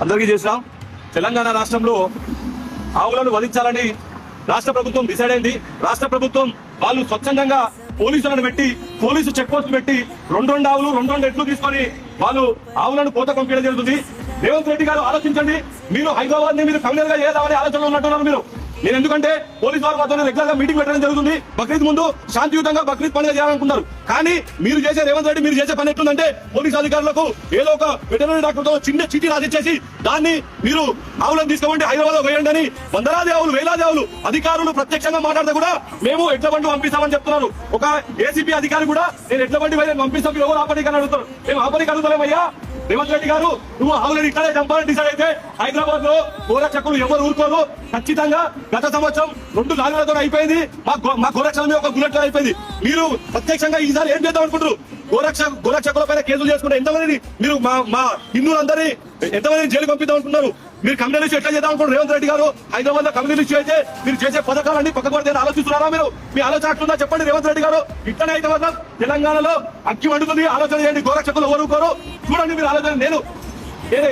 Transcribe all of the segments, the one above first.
అందరికీ చేసినాం. తెలంగాణ రాష్ట్రంలో ఆవులను వధించాలని రాష్ట్ర ప్రభుత్వం డిసైడ్ అయింది. రాష్ట్ర ప్రభుత్వం వాళ్ళు స్వచ్ఛందంగా పోలీసులను పెట్టి పోలీసు చెక్ పోస్ట్ పెట్టి రెండు ఆవులు రెండు ఎట్లు తీసుకొని వాళ్ళు ఆవులను కోత పంపించడం జరుగుతుంది. రేవంత్ రెడ్డి గారు ఆలోచించండి. మీరు హైదరాబాద్ ని మీరు కమ్యూనల్ గా చేద్దామని ఆలోచనలో ఉన్నట్టున్నారు మీరు. నేను ఎందుకంటే పోలీసు వారు మాత్రం రెగ్యులర్ గా మీటింగ్ పెట్టడం జరుగుతుంది. బక్రీద్ ముందు శాంతియుతంగా బక్రీద్ పండుగ చేయాలనుకుంటారు. కానీ మీరు చేసే రేవంత్ రెడ్డి మీరు చేసే పని ఎట్లుందంటే పోలీసు అధికారులకు ఏదో ఒక వెటర్నరీ డాక్టర్ తో చిన్న చీటీ రాసిచ్చేసి దాన్ని మీరు ఆవులను తీసుకోండి హైదరాబాద్ లో వేయండి అని వందలాది ఆవులు వేలాది ఆవులు అధికారులు ప్రత్యక్షంగా మాట్లాడితే కూడా మేము ఎడ్ల బండి పంపిస్తామని చెప్తున్నారు. ఒక ఏసీపీ అధికారి కూడా నేను ఎడ్ల బండి పంపిస్తాం ఎవరు ఆపడానికి అని అడుగుతారు. మేము ఆపడానికి అడుగుతామయ్యా. రేవంత్ రెడ్డి గారు నువ్వు ఆవులను ఇక్కడే చంపాలని డిసైడ్ అయితే హైదరాబాద్ లో గోరక్షకులు ఎవరు ఊరుకోరు. ఖచ్చితంగా గత సంవత్సరం 2 లారీలతో అయిపోయింది. మా గోరక్షల మీద ఒక బుల్లెట్ అయిపోయింది. మీరు ప్రత్యక్షంగా ఈసారి ఏం చేద్దాం అనుకుంటారు? గోరక్షకుల పైన కేసులు చేసుకుంటే ఎంతమంది మీరు మా హిందువులందరినీ ఎంతమంది జైలు పంపిద్దాం అనుకుంటున్నారు? మీరు కమ్యూనల్ ఇష్యూ ఎట్లా చేద్దాం అనుకుంటారు? రేవంత్ రెడ్డి గారు హైదరాబాద్ లో కమ్యూనల్ ఇష్యూ అయితే మీరు చేసే పథకాలన్నీ పక్కకొడితే ఆలోచిస్తున్నారా? మీరు మీ ఆలోచన అట్లుందా చెప్పండి రేవంత్ రెడ్డి గారు. ఇట్లనే అయితే మాత్రం తెలంగాణలో అగ్గి మండుతుంది. ఆలోచన చేయండి. గోరక్షకులు ఎవరుకోరు చూడండి. మీరు ఆలోచన నేను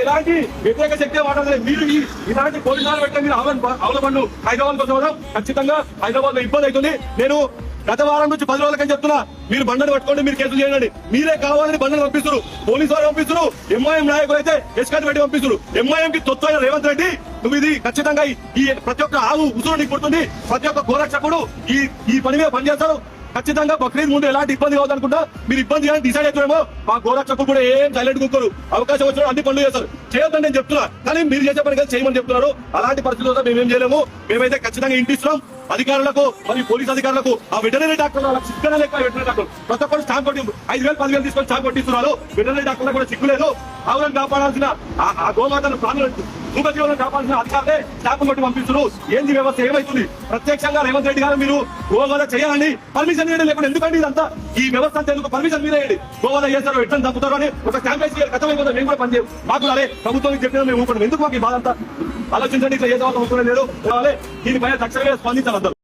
ఎలాంటి వ్యతిరేక శక్తి మాట్లాడలేదు. మీరు ఇలాంటి పోలీసులు పెట్టే మీరు ఆవుల బండ్లు హైదరాబాద్ కోసం ఖచ్చితంగా హైదరాబాద్ లో ఇబ్బంది అవుతుంది. నేను గత వారం నుంచి 10 రోజులకని చెప్తున్నా. మీరు బండలు పట్టుకోండి, మీరు కేసులు చేయండి. మీరే కావాలని బండలు పంపిస్తారు. పోలీసు వారు పంపిస్తారు. ఎంఐఎం నాయకులు అయితే ఎస్కాట్ పెట్టి పంపిస్తారు. ఎంఐఎం కి తొత్తు అయిన రేవంత్ రెడ్డి నువ్వు ఇది ఖచ్చితంగా ఈ ప్రతి ఒక్క ఆవు ఉసురు నీకు పుడుతుంది. ప్రతి ఒక్క గోరక్షకుడు ఈ పని మీద పనిచేస్తారు. ఖచ్చితంగా బక్రీద్ ముందు ఎలాంటి ఇబ్బంది కావద్దనుకుంటా మీరు ఇబ్బంది కానీ డిసైడ్ అవుతారేమో. మా గోరక్షకులు కూడా ఏం సైలెంట్ కూర్చోరు. అవకాశం వచ్చిన అన్ని పనులు చేస్తారు. చేయొద్దని నేను చెప్తున్నా. కానీ మీరు చేసే పని కదా చేయమని చెప్తున్నారు. అలాంటి పరిస్థితుల్లో మేమేం చేయలేము. మేమైతే ఖచ్చితంగా ఇంటిస్తున్నాం. అధికారులకు మరియు పోలీస్ అధికారులకు ఆ వెటనరీ డాక్టర్ వాళ్ళకి సిగ్గు లేక వెటనరీ డాక్టర్ ప్రతి ఒక్కరు స్టాంప్ కొట్టి 5,000 10,000 తీసుకొని స్టాంప్ కొట్టిస్తున్నారు. వెటనరీ డాక్టర్లకు కూడా సిగ్గు లేదు. ఆవులను కాపాడాల్సిన ఆ గోమాతను ప్రాణులను మూగజీవులను కాపాడాల్సిన అధికారులే స్టాంప్ కొట్టి పంపిస్తున్నారు. ఏంది వ్యవస్థ ఏమైతుంది? ప్రత్యక్షంగా రేవంత్ రెడ్డి గారు మీరు గోవాద చేయాలని పర్మిషన్ ఇవ్వడం లేకుండా ఎందుకండి ఇదంతా? ఈ వ్యవస్థ అంతా ఎందుకు పర్మిషన్ మీరే ఇవ్వండి. గోవాద చేస్తారు ఎట్లా తప్పుతారు అని ఒక స్టాంప్ వేసి గతమైపోతారు. మేము కూడా పనిచేయం. మాకు అదే ప్రభుత్వానికి చెప్పినా మేము ఊపడం ఎందుకు? మాకు ఈ బాధ అంతా ఆలోచించండి. ఇట్లా ఏ తర్వాత లేదు. దీనిపైన తక్షణమే స్పందించాలి.